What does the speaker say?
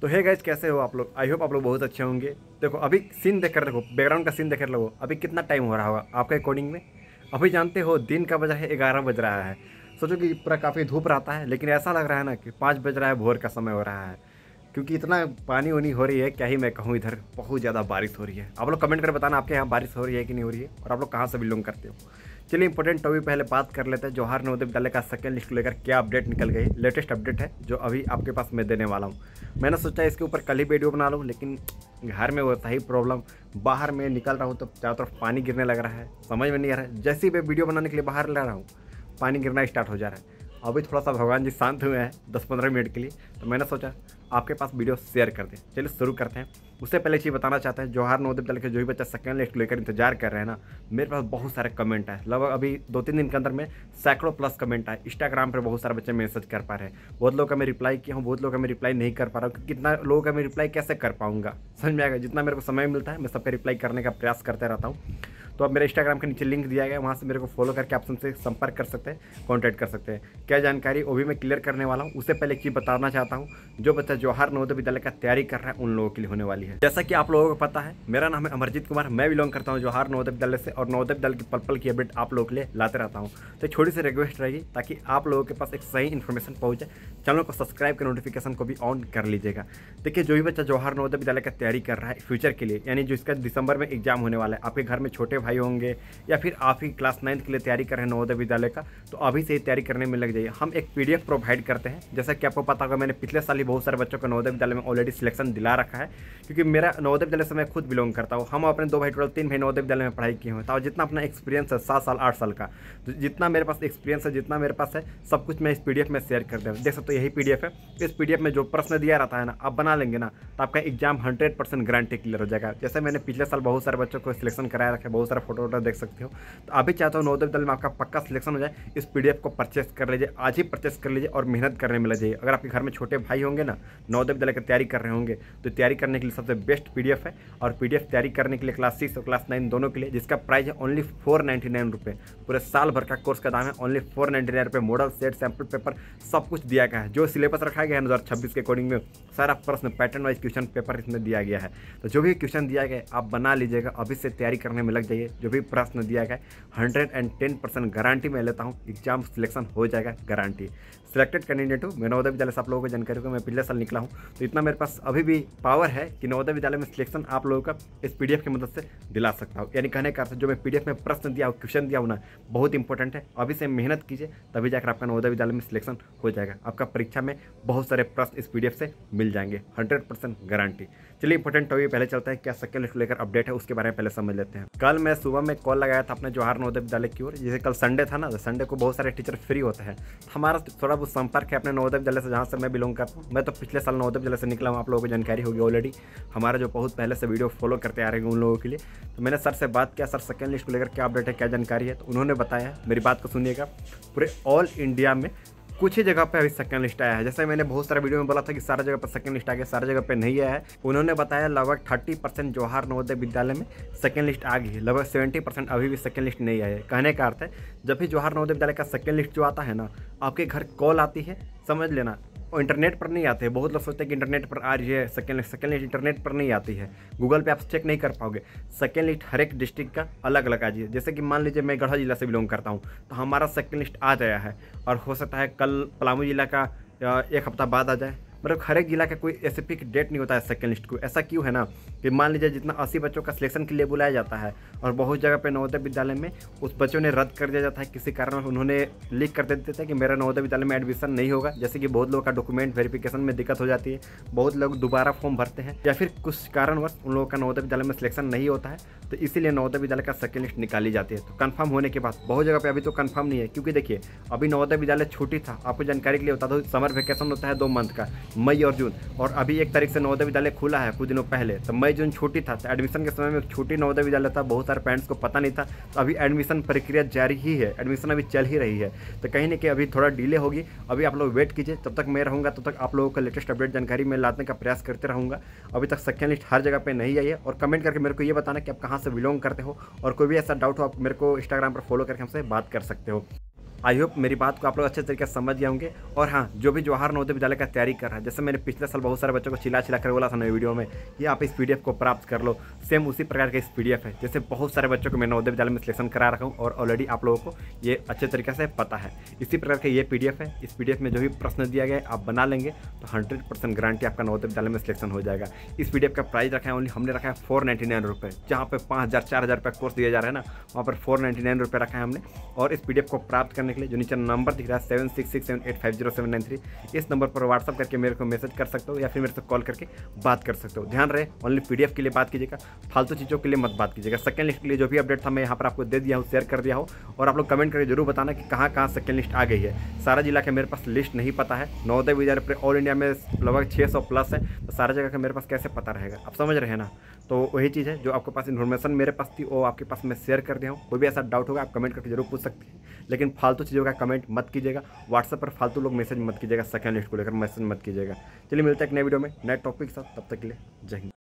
तो hey guys, कैसे हो आप लोग? आई होप आप लोग बहुत अच्छे होंगे। देखो अभी सीन देख कर देखो, बैकग्राउंड का सीन देख कर लगो, अभी कितना टाइम हो रहा होगा आपके अकॉर्डिंग में? अभी जानते हो दिन का बज रहा है 11 बज रहा है। सोचो कि पूरा काफ़ी धूप रहता है, लेकिन ऐसा लग रहा है ना कि 5 बज रहा है, भोर का समय हो रहा है। क्योंकि इतना पानी वानी हो रही है, क्या ही मैं कहूँ, इधर बहुत ज़्यादा बारिश हो रही है। आप लोग कमेंट कर बताना आपके यहाँ बारिश हो रही है कि नहीं हो रही है, और आप लोग कहाँ से बिलोंग करते हो। चलिए इंपॉर्टेंट टॉपिक पहले बात कर लेते हैं। जवाहर नवोदय विद्यालय का सेकंड लिस्ट को लेकर क्या अपडेट निकल गई, लेटेस्ट अपडेट है जो अभी आपके पास मैं देने वाला हूँ। मैंने सोचा इसके ऊपर कल ही वीडियो बना लूँ, लेकिन घर में वैसा ही प्रॉब्लम, बाहर में निकल रहा हूँ तो चारों तरफ पानी गिरने लग रहा है, समझ में नहीं आ रहा है। जैसे ही मैं वीडियो बनाने के लिए बाहर ला रहा हूँ, पानी गिरना स्टार्ट हो जा रहा है। अभी थोड़ा सा भगवान जी शांत हुए हैं 10-15 मिनट के लिए, तो मैंने सोचा आपके पास वीडियो शेयर कर दें। चलिए शुरू करते हैं। उससे पहले चीज़ बताना चाहते हैं, जवाहर नवोदय विद्यालय के जो भी बच्चा सेकंड लिस्ट लेकर इंतजार कर रहे हैं ना, मेरे पास बहुत सारे कमेंट आए। लगभग अभी 2-3 दिन के अंदर में सैकड़ों प्लस कमेंट आए। इंस्टाग्राम पर बहुत सारे बच्चे मैसेज कर पा रहे हैं। बहुत लोगों का मैं रिप्लाई किया हूँ, बहुत लोगों का मैं रिप्लाई नहीं कर पा रहा हूँ। कितना लोगों का मैं रिप्लाई कैसे कर पाऊँगा, समझ में आएगा। जितना मेरे को समय मिलता है मैं सबका रिप्लाई करने का प्रयास करते रहता हूँ। तो अब मेरे इंस्टाग्राम के नीचे लिंक दिया गया है, वहाँ से मेरे को फॉलो करके आप हमसे संपर्क कर सकते हैं, कॉन्टैक्ट कर सकते हैं। क्या जानकारी वो भी मैं क्लियर करने वाला हूँ। उससे पहले एक चीज़ बताना चाहता हूँ, जो बच्चा जवाहर नवोदय विद्यालय का तैयारी कर रहा है उन लोगों के लिए होने वाली है। जैसा कि आप लोगों को पता है, मेरा नाम है अमरजीत कुमार, मैं बिलोंग करता हूँ जवाहर नवोदय विद्यालय से, और नवोदय विद्यालय की पल पल की अपडेट आप लोगों के लिए लाते रहता हूँ। तो छोटी सी रिक्वेस्ट रहेगी, ताकि आप लोगों के पास एक सही इन्फॉर्मेशन पहुँचे। चैनल को सब्सक्राइब कर नोटिफिकेशन को भी ऑन कर लीजिएगा। देखिए, जो भी बच्चा जवाहर नवोदय विद्यालय का तैयारी कर रहा है फ्यूचर के लिए, यानी जो इसका दिसंबर में एग्जाम होने वाला है, आपके घर में छोटे भाई होंगे या फिर आप ही क्लास 9th के लिए तैयारी कर रहे हैं नवोदय विद्यालय का, तो अभी से ही तैयारी करने में लग जाइए। हम एक PDF प्रोवाइड करते हैं। जैसा कि आपको पता होगा, मैंने पिछले साल ही बहुत सारे बच्चों को नवोदय विद्यालय में ऑलरेडी सिलेक्शन दिला रखा है, क्योंकि मेरा नवोदय विद्यालय से मैं खुद बिलोंग करता हूँ। हम अपने 2 भाई, टोटल 3 भाई नवोदय विद्यालय में पढ़ाई किए हुए हैं। तो जितना अपना एक्सपीरियंस है 7 साल 8 साल का, तो जितना मेरे पास एक्सपीरियंस है, जितना मेरे पास है, सब कुछ मैं इस PDF में शेयर कर दूँ। देख सकते हो, यही PDF है। इस PDF में जो प्रश्न दिया रहता है ना, आप बना लेंगे ना, तो आपका एग्जाम 100% गारंटी क्लियर हो जाएगा। जैसे मैंने पिछले साल बहुत सारे बच्चों को सिलेक्शन कराया रखा है, बहुत सारे फोटो वोटो देख सकते हो। तो अभी चाहता हूँ नवोदय विद्यालय में आपका पक्का सिलेक्शन हो जाए। इस PDF को परचेस कर लीजिए, आज ही परचेस कर लीजिए और मेहनत करने में लग जाइए। अगर आपके घर में छोटे भाई होंगे ना, नवोदय विद्यालय की तैयारी कर रहे होंगे, तो तैयारी करने के लिए सबसे बेस्ट PDF है। और PDF तैयारी करने के लिए क्लास 6 और क्लास 9 दोनों के लिए, जिसका प्राइस है ओनली 499 रुपये। पूरे साल भर का कोर्स का दाम है ओनली 499 रुपये। मॉडल सेट, सैम्पल पेपर सब कुछ दिया गया है। जो सिलेबस रखा गया है 2026 के अकॉर्डिंग में, सारा प्रश्न पैटर्न वाइज क्वेश्चन पेपर इसमें दिया गया है। तो जो भी क्वेश्चन दिया गया है आप बना लीजिएगा, अभी से तैयारी करने में लग जाइए। जो भी प्रश्न दिया गया है 110% गारंटी मैं लेता हूँ, एग्जाम सिलेक्शन हो जाएगा गारंटी। सिलेक्टेड कैंडिडेट हूँ मैं नवोदय विद्यालय से, आप लोगों को जानकारी को मैं पिछले साल निकला हूँ, तो इतना मेरे पास अभी भी पावर है कि नवोदय विद्यालय में सिलेक्शन आप लोगों का इस PDF की मदद से दिला सकता हूँ। यानी कहने का अर्थ, जो मैं PDF में प्रश्न दिया हूँ, क्वेश्चन दिया हूँ ना, बहुत इंपॉर्टेंट है। अभी से मेहनत कीजिए, तभी जाकर आपका नवोदय विद्यालय में सिलेक्शन हो जाएगा। आपका परीक्षा में बहुत सारे प्रश्न इस PDF से मिल जाएंगे, 100% गारंटी। चलिए इंपॉर्टेंट टॉपिक पहले चलता है, क्या सेकंड लिस्ट लेकर अपडेट है उसके बारे में पहले समझ लेते हैं। कल मैं सुबह में कॉल लगाया था अपने जवाहर नवोदय विद्यालय की ओर। जैसे कल संडे था ना, तो संडे को बहुत सारे टीचर फ्री होते हैं। हमारा थोड़ा बहुत संपर्क है अपने नवोदय विद्यालय से, जहाँ से मैं बिलोंग करता हूँ। मैं तो पिछले साल नवोदय विद्यालय से निकला हूँ, आप लोगों को जानकारी होगी ऑलरेडी। हमारा जो बहुत पहले से वीडियो फॉलो करते आ रहे हैं उन लोगों के लिए। तो मैंने सर से बात किया, सर सेकंड लिस्ट को लेकर क्या अपडेट है, क्या जानकारी है। तो उन्होंने बताया, मेरी बात को सुनिएगा, पूरे ऑल इंडिया में कुछ ही जगह पे अभी सेकंड लिस्ट आया है। जैसे मैंने बहुत सारे वीडियो में बोला था कि सारा जगह पर सेकंड लिस्ट आ गया, सारा जगह पे नहीं आया है। उन्होंने बताया लगभग 30% जवाहर नवोदय विद्यालय में सेकंड लिस्ट आ गई है, लगभग 70% अभी भी सेकंड लिस्ट नहीं आया है। कहने का अर्थ है, जब भी जवाहर नवोदय विद्यालय का सेकंड लिस्ट जो आता है ना, आपके घर कॉल आती है, समझ लेना, और इंटरनेट पर नहीं आते हैं। बहुत लोग सोचते हैं कि इंटरनेट पर आ रही है सेकंड लिस्ट इंटरनेट पर नहीं आती है। गूगल पे आप चेक नहीं कर पाओगे। सेकंड लिस्ट हर एक डिस्ट्रिक्ट का अलग अलग आ जाइए। जैसे कि मान लीजिए मैं गढ़वा जिला से बिलोंग करता हूँ, तो हमारा सेकंड लिस्ट आ गया है, और हो सकता है कल पलामू जिला का 1 हफ्ता बाद आ जाए। मतलब हर एक जिला का कोई स्पेसिफिक डेट नहीं होता है सेकंड लिस्ट को। ऐसा क्यों है ना, कि मान लीजिए जितना 80 बच्चों का सिलेक्शन के लिए बुलाया जाता है, और बहुत जगह पे नवोदय विद्यालय में उस बच्चों ने रद्द कर दिया जाता है किसी कारण। उन्होंने लीक कर देते थे कि मेरा नवोदय विद्यालय में एडमिशन नहीं होगा। जैसे कि बहुत लोगों का डॉक्यूमेंट वेरिफिकेशन में दिक्कत हो जाती है, बहुत लोग दोबारा फॉर्म भरते हैं, या फिर कुछ कारणवश उन लोगों का नवोदय विद्यालय में सिलेक्शन नहीं होता है, तो इसीलिए नवोदय विद्यालय का सेकंड लिस्ट निकाली जाती है। तो कंफर्म होने के बाद बहुत जगह पे अभी तो कंफर्म नहीं है, क्योंकि देखिए अभी नवोदय विद्यालय छुट्टी था। आपको जानकारी के लिए बता दो, समर वेकेशन होता है 2 मंथ का, मई और जून, और अभी 1 तारीख से नवोदय विद्यालय खुला है कुछ दिनों पहले। तो मई जून छुट्टी था, तो एडमिशन के समय में छुट्टी नवोदय विद्यालय था, बहुत सारे पेरेंट्स को पता नहीं था। तो अभी एडमिशन प्रक्रिया जारी ही है, एडमिशन अभी चल ही रही है। तो कहीं ना कहीं अभी थोड़ा डिले होगी। अभी आप लोग वेट कीजिए, तब तक मैं रहूँगा, तब तक आप लोगों को लेटेस्ट अपडेट जानकारी मैं लाने का प्रयास करते रहूँगा। अभी तक सेकंड लिस्ट हर जगह पे नहीं आई है। और कमेंट करके मेरे को ये बताना कि आप कहाँ से बिलोंग करते हो, और कोई भी ऐसा डाउट हो आप मेरे को इंस्टाग्राम पर फॉलो करके हमसे बात कर सकते हो। आई होप मेरी बात को आप लोग अच्छे तरीके से समझ गए होंगे। और हाँ, जो भी जवाहर नवोदय विद्यालय का तैयारी कर रहा है, जैसे मैंने पिछले साल बहुत सारे बच्चों को चिल्ला कर बोला था नई वीडियो में कि आप इस PDF को प्राप्त कर लो, सेम उसी प्रकार का इस PDF है। जैसे बहुत सारे बच्चों को मैं नवोदय विद्यालय में सिलेक्शन करा रखा हूँ और ऑलरेडी आप लोगों को ये अच्छे तरीके से पता है। इसी प्रकार का ये PDF है। इस PDF में जो भी प्रश्न दिया गया है आप बना लेंगे तो 100% गारंटी आपका नवोदय विद्यालय में सिलेक्शन हो जाएगा। इस PDF का प्राइस रखा है ओनली हमने रखा है 499 रुपये। जहाँ पे 5000 4000 रुपये कोर्स दिया जा रहा है ना, वहाँ पर 499 रुपये रखा है हमने। और इस PDF को प्राप्त करने के लिए जो नीचे नंबर दिख रहा है 7667850793, इस नंबर पर व्हाट्सअप करके मेरे को मैसेज कर सकते हो या फिर मेरे से कॉल करके बात कर सकते हो। ध्यान रहे ओनली PDF के लिए बात कीजिएगा, फालतू चीज़ों के लिए मत बात कीजिएगा। सेकंड लिस्ट के लिए जो भी अपडेट था मैं यहाँ पर आपको दे दिया हूँ, शेयर कर दिया हो। और आप लोग कमेंट करके जरूर बताना कि कहाँ कहाँ सेकंड लिस्ट आ गई है। सारा जिला का मेरे पास लिस्ट नहीं पता है। नवोदय विद्यालय ऑल इंडिया में लगभग 600 प्लस है, तो सारा जगह का मेरे पास कैसे पता रहेगा, आप समझ रहे हैं ना। तो वही चीज़ है, जो आपके पास इन्फॉर्मेशन मेरे पास थी वो आपके पास मैं शेयर कर दिया हूँ। कोई भी ऐसा डाउट होगा आप कमेंट करके जरूर पूछ सकते हैं, लेकिन फालतू चीज़ों का कमेंट मत कीजिएगा। व्हाट्सएप पर फालतू लोग मैसेज मत कीजिएगा, सेकंड लिस्ट को लेकर मैसेज मत कीजिएगा। चलिए मिलते हैं एक नए वीडियो में नए टॉपिक के साथ, तब तक के लिए जय हिंद।